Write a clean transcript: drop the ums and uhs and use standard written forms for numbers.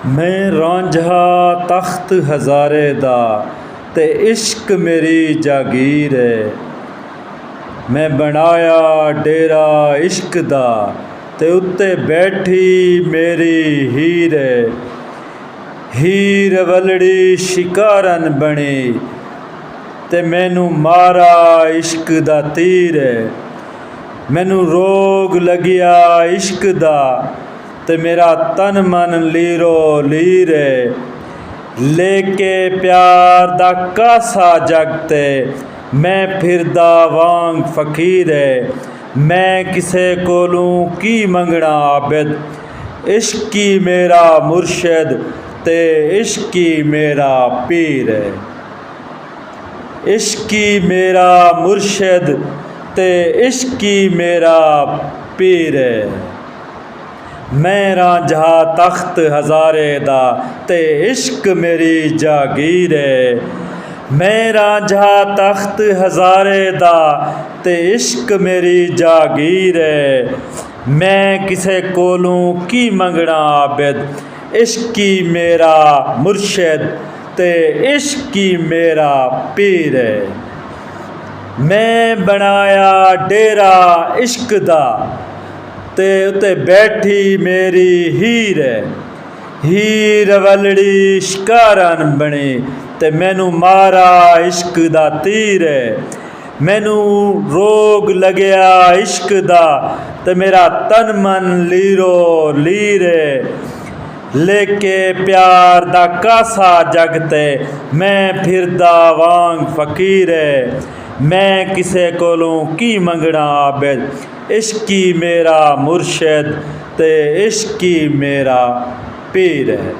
मैं रांझा तख्त हज़ारे दा ते इश्क मेरी जागीर है। मैं बनाया डेरा इश्क दा ते उत्ते बैठी मेरी हीर है। हीर वलड़ी शिकारन बनी ते मैनू मारा इश्क दा तीर है। मैनू रोग लगिया इश्क दा ते मेरा तन मन लीरो लीर है। लेके प्यार दा कासा जगते मैं फिरदा वांग फकीर है। मैं किसे कोलों की मंगना आबिद, इश्की मेरा मुर्शद ते इश्की मेरा पीर है। इश्की मेरा मुर्शद ते इश्की मेरा पीर है। मैं रांझा तख्त हज़ारे दा ते इश्क मेरी जागीर है। मैं रांझा तख्त हज़ारे दा ते इश्क मेरी जागीर है। मैं किसे कोलों की मंगना आबिद, इश्की मेरा मुर्शद ते इश्की मेरा पीर है। मैं बनाया डेरा इश्क दा ते उत्ते बैठी मेरी हीर है। हीर वलड़ी शिकारन बनी ते मैनू मारा इश्क दा तीर है। मैनू रोग लग्या इश्क दा ते मेरा तन मन लीरो लीर है। लेके प्यार दा कासा जगते मैं फिरदा वांग फकीर है। मैं किसे कोलों की मंगना आबिद, इश्की मेरा मुर्शद ते इश्की मेरा पीर है।